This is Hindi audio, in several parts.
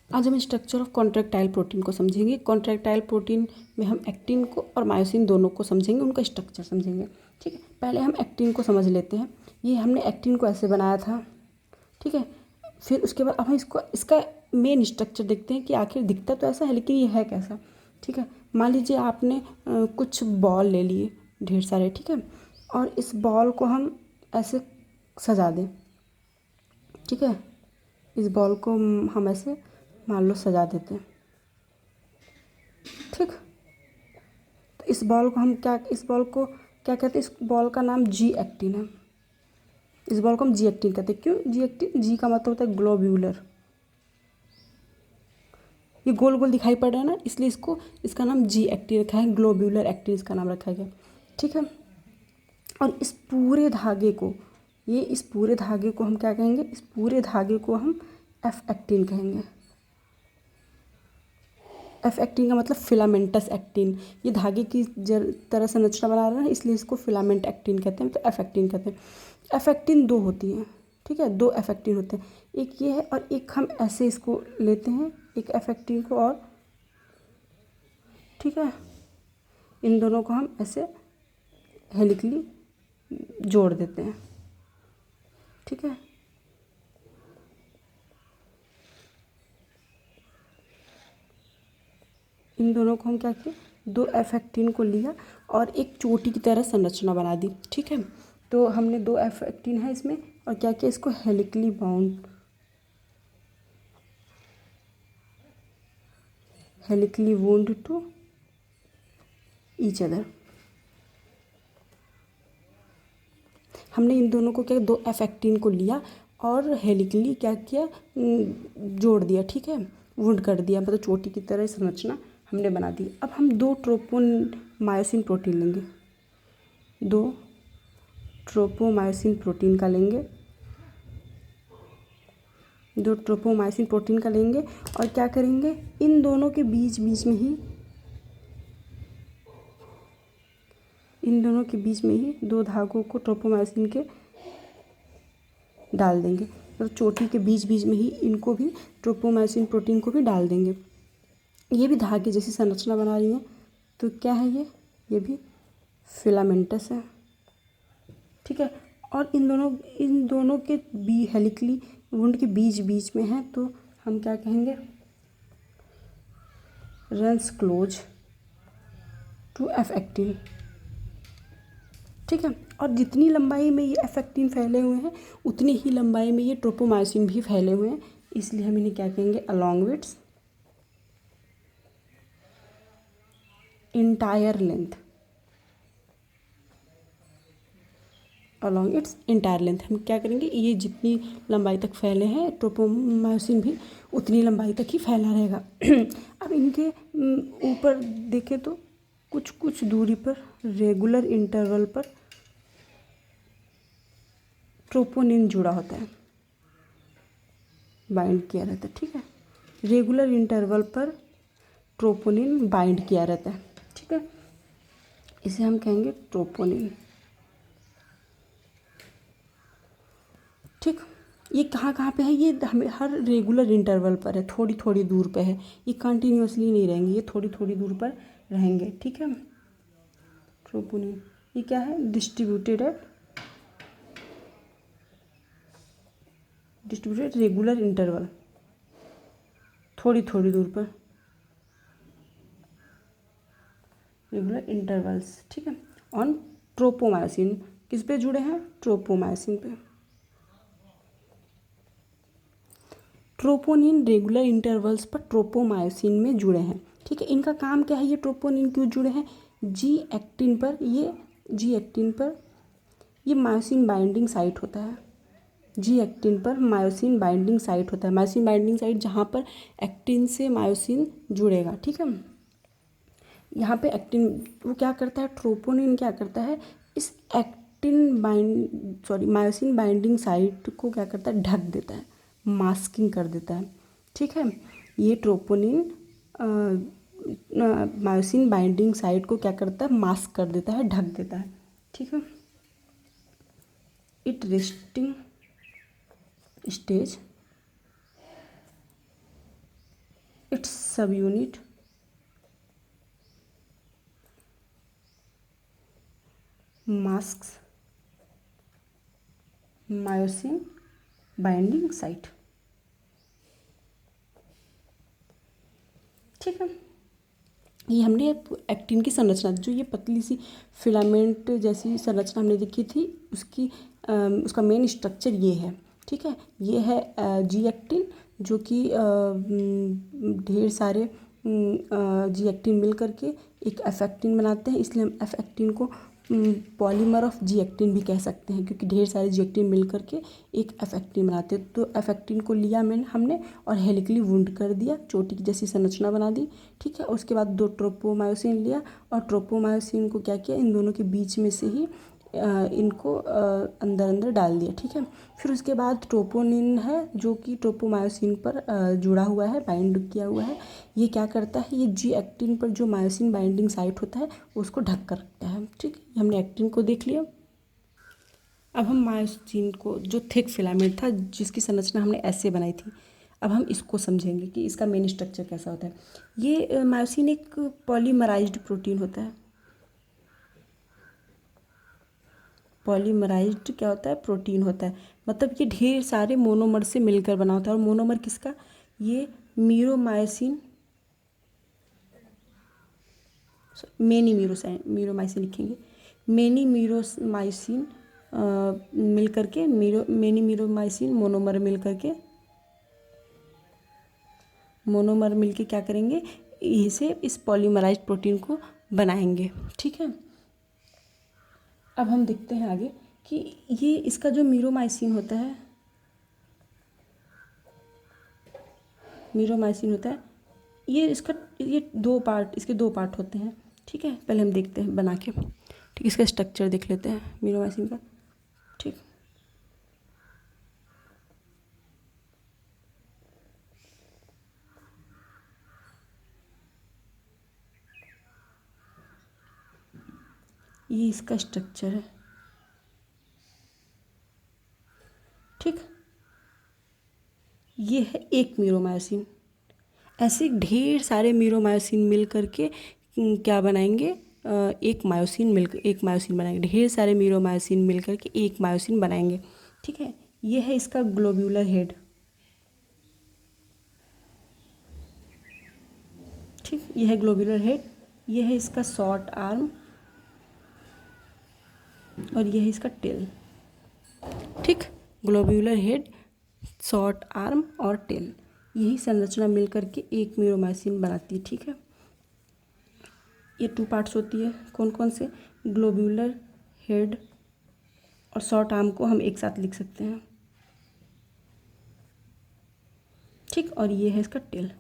आज हम स्ट्रक्चर ऑफ कॉन्ट्रैक्टाइल प्रोटीन को समझेंगे। कॉन्ट्रैक्टाइल प्रोटीन में हम एक्टिन को और मायोसिन दोनों को समझेंगे, उनका स्ट्रक्चर समझेंगे। ठीक है, पहले हम एक्टिन को समझ लेते हैं। ये हमने एक्टिन को ऐसे बनाया था। ठीक है, फिर उसके बाद अब हम इसका मेन स्ट्रक्चर देखते हैं कि आखिर दिखता तो ऐसा है लेकिन ये है कैसा। ठीक है, मान लीजिए आपने कुछ बॉल ले लिए ढेर सारे। ठीक है, और इस बॉल को हम ऐसे सजा दें। ठीक है, इस बॉल को हम ऐसे मान लो सजा देते हैं। ठीक, तो इस बॉल को क्या कहते हैं, इस बॉल का नाम जी एक्टिन है। इस बॉल को हम जी एक्टिन कहते हैं। क्यों जी एक्टिन? जी का मतलब होता है ग्लोब्यूलर। ये गोल गोल दिखाई पड़ रहा है ना, इसलिए इसका नाम जी एक्टिन रखा है। ग्लोब्यूलर एक्टिन इसका नाम रखा गया। ठीक है, और इस पूरे धागे को हम क्या कहेंगे? इस पूरे धागे को हम एफ एक्टिन कहेंगे। एफ एक्टिन का मतलब फिलामेंटस एक्टिन। ये धागे की तरह संरचना बना रहा है, इसलिए इसको फिलामेंट एक्टिन कहते हैं, तो एफ एक्टिन कहते हैं। एफ एक्टिन दो होती हैं। ठीक है, दो एफ एक्टिन होते हैं, एक ये है और एक हम ऐसे इसको लेते हैं, एक एफ एक्टिन को और। ठीक है, इन दोनों को हम ऐसे हेलिकली जोड़ देते हैं। ठीक है, इन दोनों को हम क्या किए? दो एफ एक्टिन को लिया और एक चोटी की तरह संरचना बना दी। ठीक है, तो हमने दो एफ एक्टिन है इसमें और क्या किया? इसको helically wound to each other. हमने इन दोनों को क्या, दो एफ एक्टिन को लिया और हेलिकली क्या किया? जोड़ दिया। ठीक है, वुंड कर दिया, मतलब चोटी की तरह संरचना हमने बना दी। अब हम दो ट्रोपोमायोसिन प्रोटीन लेंगे, दो ट्रोपोमायोसिन प्रोटीन का लेंगे, दो ट्रोपोमायोसिन प्रोटीन का लेंगे और क्या करेंगे? इन दोनों के बीच में ही दो धागों को ट्रोपोमायोसिन के डाल देंगे, और चोटी के बीच में ही इनको भी ट्रोपोमायोसिन प्रोटीन को भी डाल देंगे। ये भी धागे जैसी संरचना बना रही हैं, तो क्या है ये भी फिलामेंटस है। ठीक है, और इन दोनों के हेलिकली वुंड के बीच में है, तो हम क्या कहेंगे? Runs close to F actin. ठीक है, और जितनी लंबाई में ये एफ एक्टिन फैले हुए हैं उतनी ही लंबाई में ये ट्रोपोमायोसिन भी फैले हुए हैं, इसलिए हम इन्हें क्या कहेंगे? Along with entire length, along its entire length हम क्या करेंगे? ये जितनी लंबाई तक फैले हैं ट्रोपोमायोसिन भी उतनी लंबाई तक ही फैला रहेगा। अब इनके ऊपर देखें तो कुछ दूरी पर रेगुलर इंटरवल पर ट्रोपोनिन जुड़ा होता है, बाइंड किया रहता है। ठीक है, रेगुलर इंटरवल पर ट्रोपोनिन बाइंड किया रहता है। ठीक है, इसे हम कहेंगे ट्रोपोनिन। ठीक, ये कहाँ पे है? ये हमें हर रेगुलर इंटरवल पर है, थोड़ी थोड़ी दूर पे है, ये कंटिन्यूसली नहीं रहेंगे, ये थोड़ी थोड़ी दूर पर रहेंगे। ठीक है, ट्रोपोनिन ये क्या है? डिस्ट्रीब्यूटेड रेगुलर इंटरवल, थोड़ी थोड़ी दूर पर रेगुलर इंटरवल्स। ठीक है, ऑन ट्रोपोमायोसिन। किस पे जुड़े हैं? ट्रोपोमायोसिन पे। ट्रोपोनिन रेगुलर इंटरवल्स पर ट्रोपोमायोसिन में जुड़े हैं। ठीक है, इनका काम क्या है? ये ट्रोपोनिन क्यों जुड़े हैं? जी एक्टिन पर ये मायोसिन बाइंडिंग साइट होता है। जी एक्टिन पर मायोसिन बाइंडिंग साइट होता है, मायोसिन बाइंडिंग साइट जहाँ पर एक्टिन से मायोसिन जुड़ेगा। ठीक है, यहाँ पे एक्टिन वो क्या करता है? ट्रोपोनिन क्या करता है? इस मायोसिन बाइंडिंग साइट को क्या करता है? ढक देता है, मास्किंग कर देता है। ठीक है, ये ट्रोपोनिन मायोसिन बाइंडिंग साइट को क्या करता है? मास्क कर देता है, ढक देता है। ठीक है, इट रेस्टिंग स्टेज इट्स सब unit masks myosin binding site. ठीक है, ये हमने एक्टिन की संरचना, जो ये पतली सी फिलामेंट जैसी संरचना हमने देखी थी, उसका मेन स्ट्रक्चर ये है। ठीक है, ये है जी एक्टिन, जो कि ढेर सारे जी एक्टिन मिल करके एक एफ एक्टिन बनाते हैं, इसलिए हम एफ एक्टिन को पॉलीमर ऑफ जी एक्टिन भी कह सकते हैं, क्योंकि ढेर सारे जी एक्टिन मिल करके एक एफ एक्टिन बनाते हैं। तो एफ एक्टिन को लिया हमने और हेलिकली वुंड कर दिया, चोटी की जैसी संरचना बना दी। ठीक है, उसके बाद 2 ट्रोपोमायोसिन लिया और ट्रोपोमायोसिन को क्या किया, इन दोनों के बीच में से ही इनको अंदर अंदर डाल दिया। ठीक है, फिर उसके बाद ट्रोपोनिन है, जो कि ट्रोपोमायोसिन पर जुड़ा हुआ है, बाइंड किया हुआ है। ये क्या करता है, ये जी एक्टिन पर जो मायोसिन बाइंडिंग साइट होता है उसको ढक कर रखता है। ठीक है, हमने एक्टिन को देख लिया। अब हम मायोसिन को, जो थिक फिलामेंट था जिसकी संरचना हमने ऐसे बनाई थी, अब हम इसको समझेंगे कि इसका मेन स्ट्रक्चर कैसा होता है। ये मायोसिन एक पॉलीमराइज्ड प्रोटीन होता है। पॉलीमराइज्ड क्या होता है, प्रोटीन होता है, मतलब ये ढेर सारे मोनोमर से मिलकर बना होता है। और मोनोमर किसका, ये मीरोमायोसिन, मेनी मीरोमाइसिन लिखेंगे, मेनी मीरोमाइसिन मिल करके मेनी मीरोमाइसिन मोनोमर मिलके क्या करेंगे, इसे इस पॉलीमराइज्ड प्रोटीन को बनाएंगे। ठीक है, अब हम देखते हैं आगे कि ये इसका जो मीरोमाइसिन होता है, ये 2 पार्ट, इसके 2 पार्ट होते हैं। ठीक है, पहले हम देखते हैं बना के। ठीक, इसका स्ट्रक्चर देख लेते हैं मीरोमाइसिन का। ठीक, ये इसका स्ट्रक्चर है। ठीक, ये है एक मीरोमायोसिन। ऐसे ढेर सारे मीरोमायोसिन मिल करके क्या बनाएंगे, एक मायोसिन बनाएंगे। ढेर सारे मीरोमायोसिन मिल करके एक मायोसिन बनाएंगे। ठीक है, ये है इसका ग्लोब्यूलर हेड। ठीक, ये है ग्लोब्यूलर हेड, ये है इसका शॉर्ट आर्म और ये है इसका टेल। ठीक, ग्लोब्यूलर हेड, शॉर्ट आर्म और टेल, यही संरचना मिल करके एक मीरोमाइसिन बनाती है। ठीक है, ये 2 पार्ट्स होती है, कौन कौन से, ग्लोब्यूलर हेड और शॉर्ट आर्म को हम एक साथ लिख सकते हैं। ठीक, और ये है इसका टेल।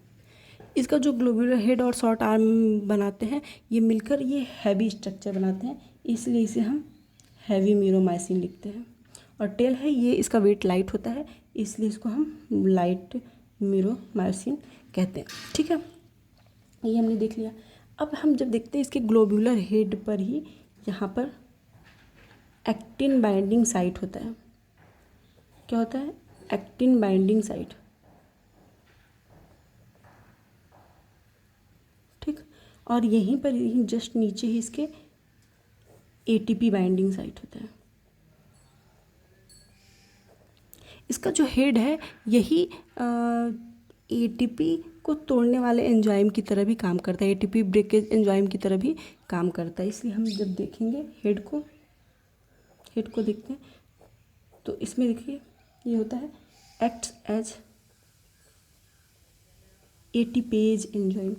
इसका जो ग्लोब्यूलर हेड और शॉर्ट आर्म बनाते हैं, ये मिलकर ये हैवी स्ट्रक्चर बनाते हैं, इसलिए इसे हम हैवी मीरोमाइसिन लिखते हैं। और टेल है, ये इसका वेट लाइट होता है, इसलिए इसको हम लाइट मीरोमाइसिन कहते हैं। ठीक है, ये हमने देख लिया। अब हम जब देखते हैं इसके ग्लोब्यूलर हेड पर ही यहाँ पर एक्टिन बाइंडिंग साइट होता है। क्या होता है, एक्टिन बाइंडिंग साइट। ठीक, और यहीं पर ही जस्ट नीचे ही इसके एटीपी बाइंडिंग साइट होता है। इसका जो हेड है, यही एटीपी को तोड़ने वाले एंजाइम की तरह भी काम करता है, एटीपी ब्रेकेज एंजाइम की तरह भी काम करता है। इसलिए हम जब देखेंगे हेड को देखते हैं तो इसमें देखिए ये होता है acts as ATPase enzyme,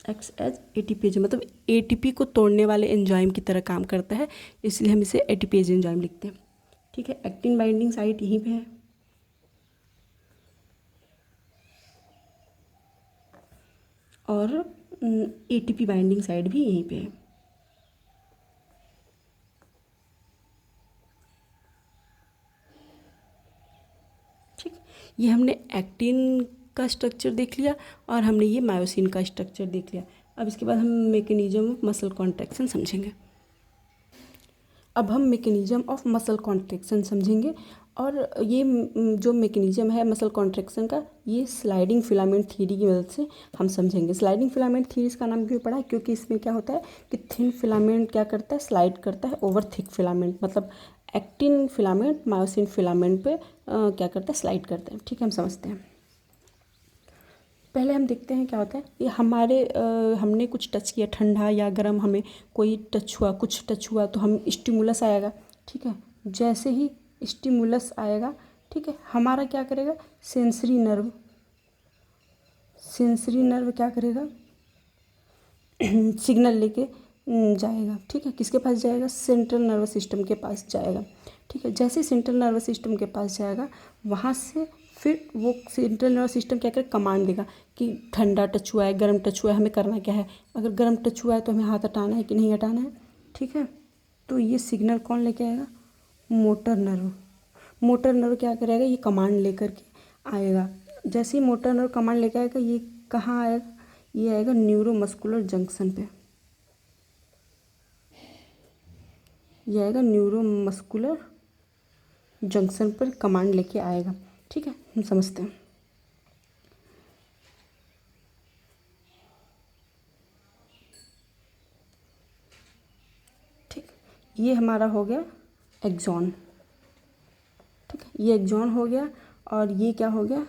acts as ATPase, मतलब एटीपी को तोड़ने वाले एंजाइम की तरह काम करता है, इसलिए हम इसे एटीपेज एंजाइम लिखते हैं। ठीक है, एक्टिन बाइंडिंग साइट यहीं पे है और एटीपी बाइंडिंग साइट भी यहीं पे है। ठीक, ये हमने एक्टिन का स्ट्रक्चर देख लिया और हमने ये मायोसिन का स्ट्रक्चर देख लिया। अब इसके बाद हम मैकेनिज्म ऑफ मसल कॉन्ट्रैक्शन समझेंगे। अब हम मैकेनिज्म ऑफ मसल कॉन्ट्रैक्शन समझेंगे और ये जो मैकेनिज्म है मसल कॉन्ट्रैक्शन का, ये स्लाइडिंग फिलामेंट थ्योरी की मदद से हम समझेंगे। स्लाइडिंग फिलामेंट थ्योरी इसका नाम क्यों पड़ा है? क्योंकि इसमें क्या होता है कि थिन फिलामेंट क्या करता है, स्लाइड करता है ओवर थिक फिलामेंट, मतलब एक्टिन फिलामेंट मायोसिन फिलामेंट पे क्या करता है, स्लाइड करता है। ठीक है, हम समझते हैं। पहले हम देखते हैं क्या होता है। ये हमने कुछ टच किया, ठंडा या गर्म, हमें कोई टच हुआ, कुछ टच हुआ तो हम स्टिमुलस आएगा। ठीक है, जैसे ही स्टिमुलस आएगा, ठीक है, हमारा क्या करेगा, सेंसरी नर्व क्या करेगा, सिग्नल लेके जाएगा। ठीक है, किसके पास जाएगा, सेंट्रल नर्वस सिस्टम के पास जाएगा। ठीक है, जैसे सेंट्रल नर्वस सिस्टम के पास जाएगा, वहाँ से फिर वो सेंट्रल नर्वस सिस्टम क्या करे, कमांड देगा कि ठंडा टच हुआ है, गर्म टच हुआ है, हमें करना क्या है। अगर गर्म टच हुआ है तो हमें हाथ हटाना है कि नहीं हटाना है। ठीक है, तो ये सिग्नल कौन लेके आएगा, मोटर नर्व क्या करेगा, ये कमांड लेकर के आएगा। जैसे ही मोटर नर्व कमांड लेकर आएगा, ये कहाँ आएगा, ये आएगा न्यूरोमस्कुलर जंक्शन पे। ये आएगा न्यूरोमस्कुलर जंक्शन पर कमांड लेके आएगा। ठीक है, हम समझते हैं। ठीक, ये हमारा हो गया एक्सॉन। ठीक है, ये एक्सॉन हो गया, और ये क्या हो गया,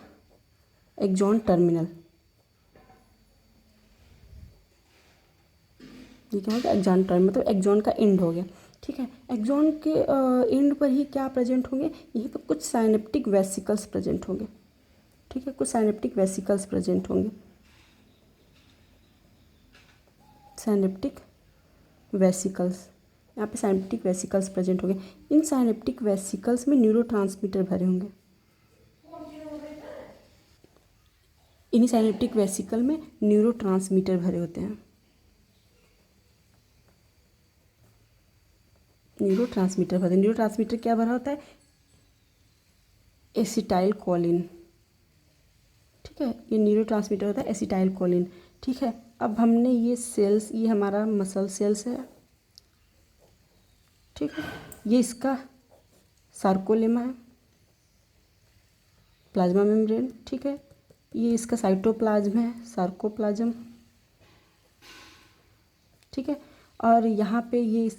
एक्सॉन टर्मिनल। ये क्या हो गया, एक्सॉन टर्मिनल, मतलब एक्सॉन का एंड हो गया। ठीक है, एक्सॉन के एंड पर ही क्या प्रेजेंट होंगे, यहीं पर कुछ साइनेप्टिक वेसिकल्स प्रेजेंट होंगे। ठीक है, कुछ साइनेप्टिक वेसिकल्स प्रेजेंट होंगे, साइनेप्टिक वेसिकल्स, यहाँ पे साइनेप्टिक वेसिकल्स प्रेजेंट होंगे। इन साइनेप्टिक वेसिकल्स में न्यूरोट्रांसमीटर भरे होंगे। इन्हीं साइनेप्टिक वेसिकल में न्यूरोट्रांसमीटर भरे होते हैं। न्यूरोट्रांसमीटर क्या भरा होता है, एसिटाइल कोलिन। ठीक है, ये न्यूरोट्रांसमीटर होता है एसिटाइल कोलिन। ठीक है, अब हमने ये सेल्स, ये हमारा मसल सेल्स है। ठीक है, ये इसका सार्कोलेमा है, प्लाज्मा मेम्ब्रेन। ठीक है, ये इसका साइटोप्लाज्म है, सार्कोप्लाज्म। ठीक है, और यहाँ पे ये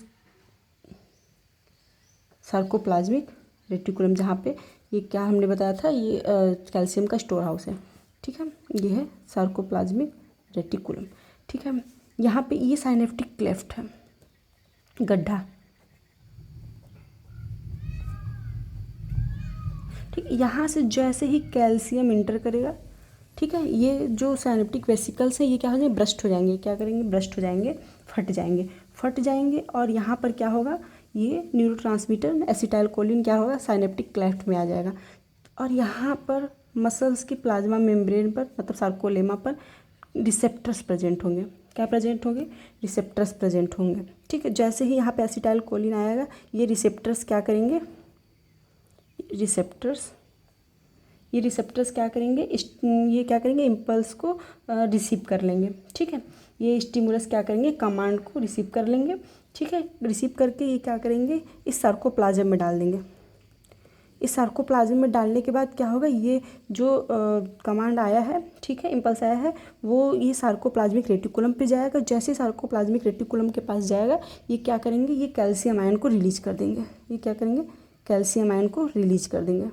सार्कोप्लाज्मिक रेटिकुलम, जहाँ पे ये क्या हमने बताया था, ये कैल्शियम का स्टोर हाउस है। ठीक है, ये है सार्कोप्लाज्मिक रेटिकुलम। ठीक है, यहाँ पे ये साइनेप्टिक क्लेफ्ट है, गड्ढा। ठीक, यहाँ से जैसे ही कैल्शियम इंटर करेगा, ठीक है, ये जो साइनेप्टिक वेसिकल्स हैं, ये क्या हो जाएंगे, ब्रस्ट हो जाएंगे। क्या करेंगे, ब्रस्ट हो जाएंगे, फट जाएंगे। और यहाँ पर क्या होगा, ये न्यूरोट्रांसमीटर एसिटाइल कोलिन क्या होगा, साइनेप्टिक क्लेफ्ट में आ जाएगा। और यहाँ पर मसल्स की प्लाज्मा मेम्ब्रेन पर, मतलब सार्कोलेमा पर रिसेप्टर्स प्रेजेंट होंगे। क्या प्रेजेंट होंगे, रिसेप्टर्स प्रेजेंट होंगे। ठीक है, जैसे ही यहाँ पे एसिटाइल कोलिन आएगा, ये रिसेप्टर्स क्या करेंगे, ये रिसेप्टर्स क्या करेंगे, ये क्या करेंगे, इम्पल्स को रिसीव कर लेंगे। ठीक है, ये स्टिमुलस क्या करेंगे, कमांड को रिसीव कर लेंगे। ठीक है, रिसीव करके ये क्या करेंगे, इस सार्कोप्लाज्म में डाल देंगे। इस सार्कोप्लाज्म में डालने के बाद क्या होगा, ये जो कमांड आया है, ठीक है, इम्पल्स आया है, वो ये सार्कोप्लाज्मिक रेटिकुलम पे जाएगा। जैसे सार्कोप्लाज्मिक रेटिकुलम के पास जाएगा, ये क्या करेंगे, ये कैल्शियम आयन को रिलीज कर देंगे। ये क्या करेंगे, कैल्शियम आयन को रिलीज कर देंगे।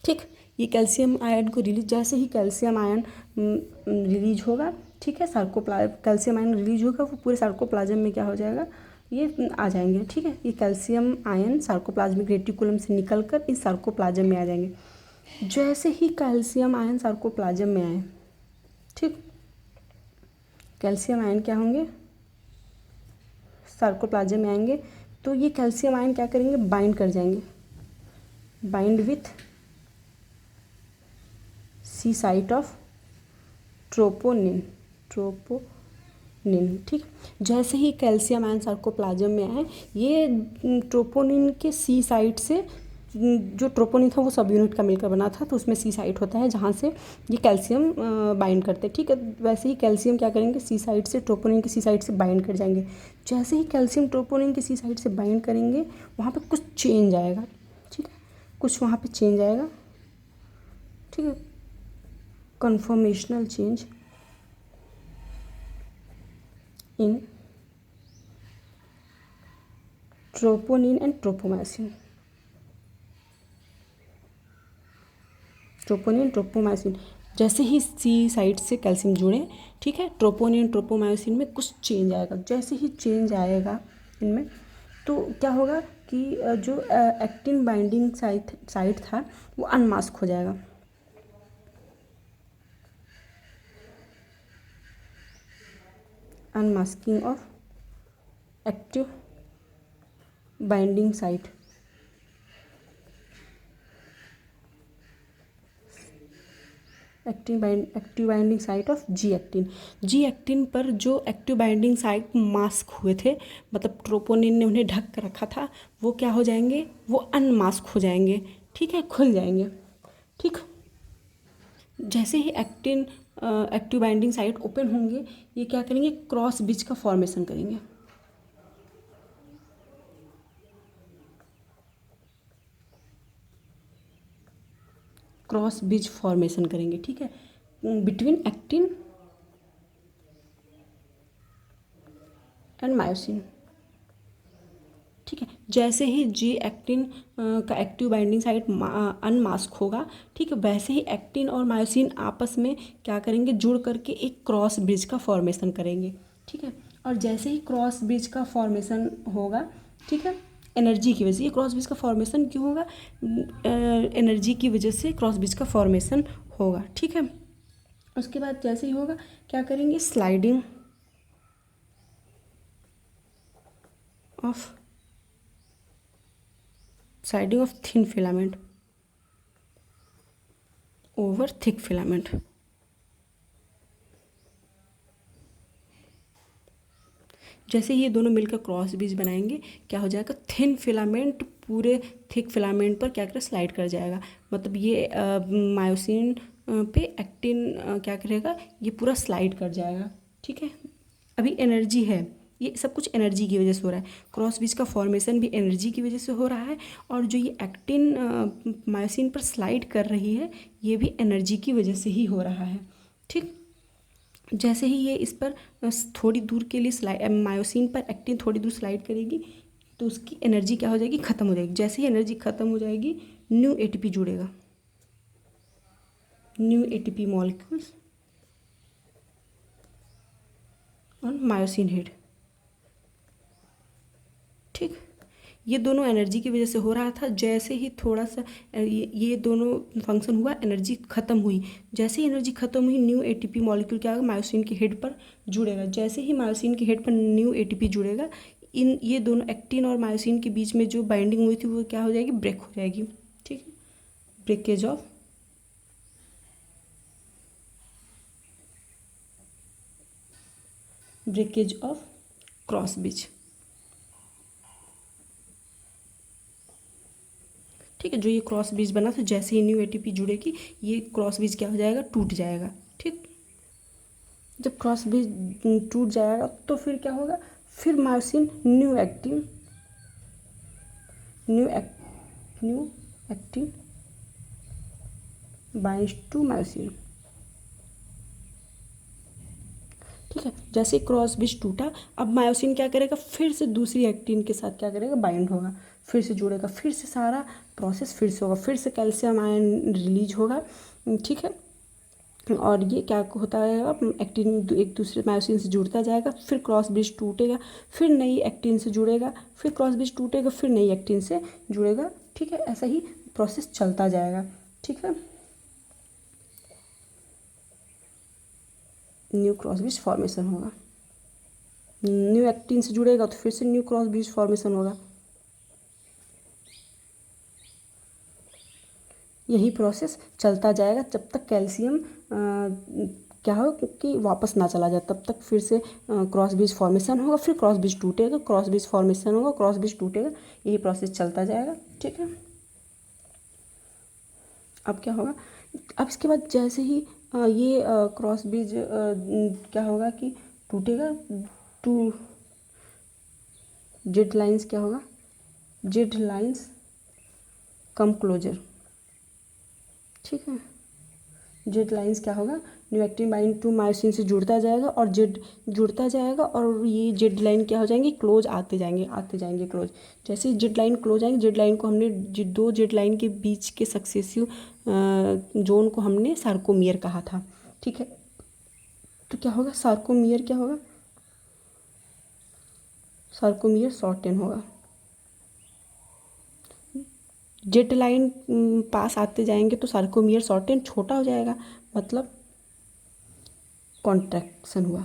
ठीक, ये कैल्शियम आयन को रिलीज, जैसे ही कैल्शियम आयन रिलीज होगा, ठीक है, कैल्शियम आयन रिलीज होगा, वो पूरे सार्कोप्लाज्म में क्या हो जाएगा, ये आ जाएंगे। ठीक है, ये कैल्शियम आयन सार्कोप्लाज्मिक रेटिकुलम से निकलकर इस सार्कोप्लाज्म में आ जाएंगे। जैसे ही कैल्शियम आयन सार्कोप्लाज्म में आए, ठीक, कैल्शियम आयन क्या होंगे, सार्कोप्लाज्म में आएंगे, तो ये कैल्शियम आयन क्या करेंगे, बाइंड कर जाएंगे, bind with C site of troponin. ठीक, जैसे ही कैल्शियम आयन सार्कोप्लाज्म में आए, ये ट्रोपोनिन के सी साइट से, जो ट्रोपोनिन था वो सब यूनिट का मिलकर बना था, तो उसमें सी साइट होता है जहाँ से ये कैल्शियम बाइंड करते हैं। ठीक है, वैसे ही कैल्शियम क्या करेंगे, सी साइट से, ट्रोपोनिन की सी साइट से बाइंड कर जाएंगे। जैसे ही कैल्शियम ट्रोपोनिन की सी साइट से बाइंड करेंगे, वहाँ पर कुछ चेंज आएगा। ठीक है, कुछ वहाँ पे चेंज आएगा, ठीक है, conformational change in troponin and ट्रोपोमाइसिन। Troponin ट्रोपोमाइसिन, जैसे ही सी साइड से कैल्शियम जुड़े, ठीक है, ट्रोपोनिन ट्रोपोमाइसिन में कुछ चेंज आएगा। जैसे ही चेंज आएगा इनमें तो क्या होगा कि जो एक्टिन बाइंडिंग साइट था वो अनमास्क हो जाएगा। Unmasking of active binding site, active binding site of G actin. G actin पर जो एक्टिव बाइंडिंग साइट मास्क हुए थे, मतलब ट्रोपोनिन ने उन्हें ढक कर रखा था, वो क्या हो जाएंगे, वो अनमास्क हो जाएंगे, ठीक है, खुल जाएंगे। ठीक, जैसे ही एक्टिव बाइंडिंग साइट ओपन होंगे, ये क्या करेंगे, क्रॉस ब्रिज का फॉर्मेशन करेंगे। क्रॉस ब्रिज फॉर्मेशन करेंगे, ठीक है, बिटवीन एक्टिन एंड मायोसिन। ठीक है, जैसे ही जी एक्टिन का एक्टिव बाइंडिंग साइट अनमास्क होगा, ठीक है, वैसे ही एक्टिन और मायोसिन आपस में क्या करेंगे, जुड़ करके एक क्रॉस ब्रिज का फॉर्मेशन करेंगे। ठीक है, और जैसे ही क्रॉस ब्रिज का फॉर्मेशन होगा, ठीक है, एनर्जी की वजह से, ये क्रॉस ब्रिज का फॉर्मेशन क्यों होगा, एनर्जी की वजह से क्रॉस ब्रिज का फॉर्मेशन होगा। ठीक है, उसके बाद जैसे ही होगा क्या करेंगे, sliding of thin filament over thick filament. जैसे ये दोनों मिलकर क्रॉस ब्रिज बनाएंगे, क्या हो जाएगा, थिन फिलामेंट पूरे थिक फिलामेंट पर क्या करें, स्लाइड कर जाएगा। मतलब ये मायोसिन पे एक्टिन क्या करेगा, ये पूरा स्लाइड कर जाएगा। ठीक है, अभी एनर्जी है, ये सब कुछ एनर्जी की वजह से हो रहा है। क्रॉस ब्रिज का फॉर्मेशन भी एनर्जी की वजह से हो रहा है, और जो ये एक्टिन मायोसिन पर स्लाइड कर रही है, ये भी एनर्जी की वजह से ही हो रहा है। ठीक, जैसे ही ये इस पर थोड़ी दूर के लिए स्लाइड, मायोसिन पर एक्टिन थोड़ी दूर स्लाइड करेगी, तो उसकी एनर्जी क्या हो जाएगी, ख़त्म हो जाएगी। जैसे ही एनर्जी ख़त्म हो जाएगी, न्यू एटीपी जुड़ेगा, new ATP molecules on myosin head. ठीक, ये दोनों एनर्जी की वजह से हो रहा था। जैसे ही थोड़ा सा ये दोनों फंक्शन हुआ, एनर्जी ख़त्म हुई। जैसे ही एनर्जी ख़त्म हुई, न्यू एटीपी मॉलिक्यूल क्या होगा, मायोसिन की हेड पर जुड़ेगा। जैसे ही मायोसिन की हेड पर न्यू एटीपी जुड़ेगा, इन ये दोनों एक्टिन और मायोसिन के बीच में जो बाइंडिंग हुई थी वो क्या हो जाएगी, ब्रेक हो जाएगी। ठीक है, ब्रेकेज ऑफ क्रॉस ब्रिज। ठीक है, जो ये क्रॉस ब्रिज बना था, जैसे ही न्यू एटीपी जुड़ेगी, ये क्रॉस ब्रिज क्या हो जाएगा, टूट जाएगा। ठीक, जब क्रॉस ब्रिज टूट जाएगा तो फिर क्या होगा, फिर myosin new actin binds to myosin. ठीक है, जैसे क्रॉस ब्रिज टूटा, अब मायोसिन क्या करेगा, फिर से दूसरी एक्टिन के साथ क्या करेगा, बाइंड होगा, फिर से जुड़ेगा, फिर से सारा प्रोसेस फिर से होगा, फिर से कैल्शियम आयन रिलीज होगा। ठीक है, और ये क्या होता है, एक्टिन एक दूसरे मायोसिन से जुड़ता जाएगा, फिर क्रॉस ब्रिज टूटेगा, फिर नई एक्टिन से जुड़ेगा, फिर क्रॉस ब्रिज टूटेगा, फिर नई एक्टिन से जुड़ेगा। ठीक है, ऐसा ही प्रोसेस चलता जाएगा। ठीक है, न्यू क्रॉस ब्रिज फॉर्मेशन होगा, न्यू एक्टिन से जुड़ेगा तो फिर से न्यू क्रॉस ब्रिज फॉर्मेशन होगा। यही प्रोसेस चलता जाएगा जब तक कैल्शियम क्या हो कि वापस ना चला जाए, तब तक फिर से क्रॉस ब्रिज फॉर्मेशन होगा, फिर क्रॉस ब्रिज टूटेगा, क्रॉस ब्रिज फॉर्मेशन होगा, क्रॉस ब्रिज टूटेगा, यही प्रोसेस चलता जाएगा। ठीक है, अब क्या होगा, अब इसके बाद जैसे ही ये क्रॉस ब्रिज क्या होगा कि टूटेगा, टू जेड लाइंस क्या होगा, जेड लाइंस कम क्लोजर, ठीक है। जेड लाइंस क्या होगा, new actin bind to myosin से जुड़ता जाएगा और जेड जुड़ता जाएगा और ये जेड लाइन क्या हो जाएंगे, क्लोज आते जाएंगे क्लोज। जैसे ही जेड लाइन क्लोज आएंगे, जेड लाइन को हमने दो जेड लाइन के बीच के सक्सेसिव जोन को हमने सार्कोमियर कहा था, ठीक है। तो क्या होगा, सार्कोमियर क्या होगा, सार्कोमियर शॉर्टन होगा। जेड लाइन पास आते जाएंगे तो सार्कोमियर शॉर्टन छोटा हो जाएगा, मतलब कॉन्ट्रैक्शन हुआ,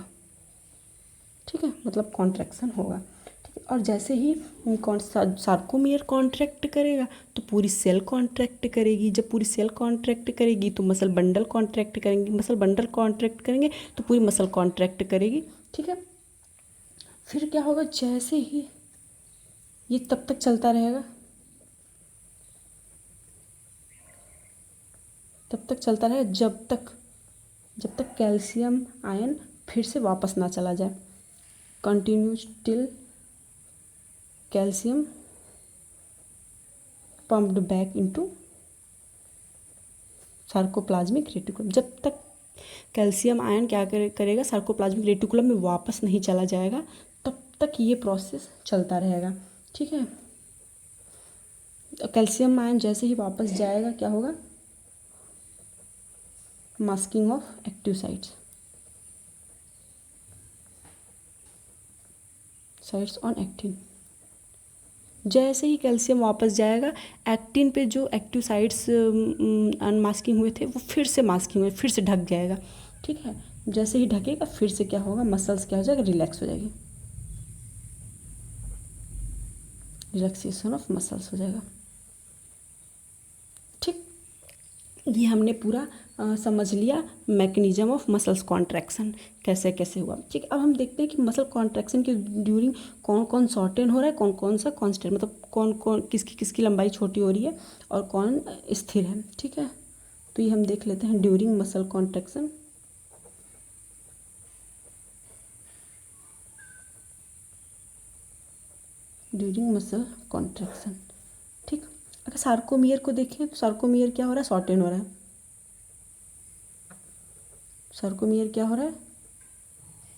ठीक है, मतलब कॉन्ट्रैक्शन होगा, ठीक है। और जैसे ही सार्कोमियर कॉन्ट्रैक्ट करेगा तो पूरी सेल कॉन्ट्रैक्ट करेगी, जब पूरी सेल कॉन्ट्रैक्ट करेगी तो मसल बंडल कॉन्ट्रैक्ट करेंगे, मसल बंडल कॉन्ट्रैक्ट करेंगे तो पूरी मसल कॉन्ट्रैक्ट करेगी, ठीक है। फिर क्या होगा, जैसे ही ये तब तक चलता रहेगा, तब तक चलता रहेगा जब तक कैल्शियम आयन फिर से वापस ना चला जाए। Continues till calcium pumped back into sarcoplasmic reticulum. जब तक कैल्शियम आयन क्या करेगा, सार्कोप्लाज्मिक रेटिकुलम में वापस नहीं चला जाएगा, तब तक ये प्रोसेस चलता रहेगा, ठीक है। कैल्शियम आयन जैसे ही वापस जाएगा क्या होगा, masking of active sites on actin. जैसे ही कैल्शियम वापस जाएगा, एक्टिन पे जो एक्टिव साइट्स अनमास्किंग हुए थे वो फिर से मास्किंग हुए, फिर से ढक जाएगा, ठीक है। जैसे ही ढकेगा फिर से क्या होगा, मसल्स क्या हो जाएगा, रिलैक्स हो जाएगी, रिलैक्सेशन ऑफ मसल्स हो जाएगा, ठीक। ये हमने पूरा समझ लिया मैकेनिज्म ऑफ मसल्स कॉन्ट्रैक्शन कैसे कैसे हुआ, ठीक। अब हम देखते हैं कि मसल कॉन्ट्रैक्शन के ड्यूरिंग कौन कौन शॉर्टेन हो रहा है, कौन कौन सा कांस्टेंट, मतलब कौन कौन किसकी लंबाई छोटी हो रही है और कौन स्थिर है, ठीक है। तो ये हम देख लेते हैं during muscle contraction. During muscle contraction, ठीक। अगर सार्कोमियर को देखें तो सार्कोमियर क्या हो रहा है, शॉर्टेन हो रहा है। सार्कोमियर क्या हो रहा है,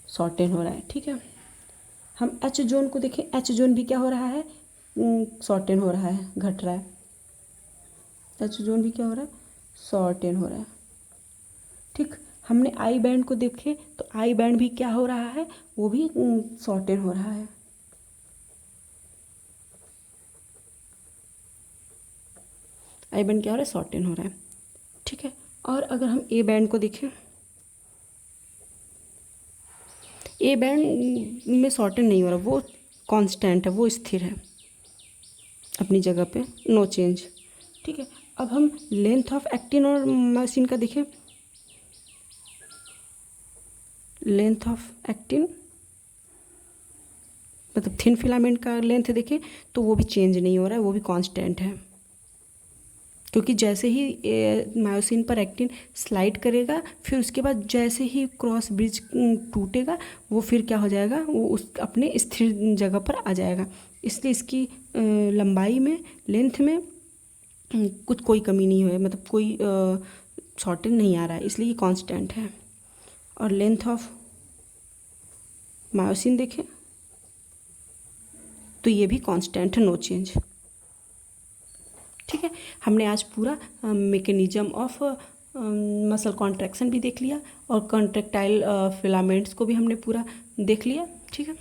शॉर्टेन हो रहा है, ठीक है। हम एच जोन को देखें, एच जोन भी क्या हो रहा है, शॉर्टेन हो रहा है, घट रहा है। एच जोन भी क्या हो रहा है, शॉर्टेन हो रहा है, ठीक। हमने आई बैंड को देखें तो आई बैंड भी क्या हो रहा है, वो भी शॉर्टेन हो रहा है। आई बैंड क्या हो रहा है, शॉर्टेन हो रहा है, ठीक है। और अगर हम ए बैंड को देखें, ए बैंड में शॉर्टेन नहीं हो रहा, वो कांस्टेंट है, वो स्थिर है अपनी जगह पे, नो चेंज, ठीक है। अब हम लेंथ ऑफ एक्टिन और मायोसिन का देखें, लेंथ ऑफ एक्टिन मतलब थिन फिलामेंट का लेंथ देखें तो वो भी चेंज नहीं हो रहा है, वो भी कांस्टेंट है, क्योंकि जैसे ही मायोसिन पर एक्टिन स्लाइड करेगा फिर उसके बाद जैसे ही क्रॉस ब्रिज टूटेगा वो फिर क्या हो जाएगा, वो उस अपने स्थिर जगह पर आ जाएगा। इसलिए इसकी लंबाई में, लेंथ में कुछ कोई कमी नहीं है, मतलब कोई शॉर्टेन नहीं आ रहा है, इसलिए ये कांस्टेंट है। और लेंथ ऑफ मायोसिन देखें तो ये भी कांस्टेंट है, नो चेंज, ठीक है। हमने आज पूरा मैकेनिज्म ऑफ मसल कॉन्ट्रैक्शन भी देख लिया और कॉन्ट्रैक्टाइल फिलामेंट्स को भी हमने पूरा देख लिया, ठीक है।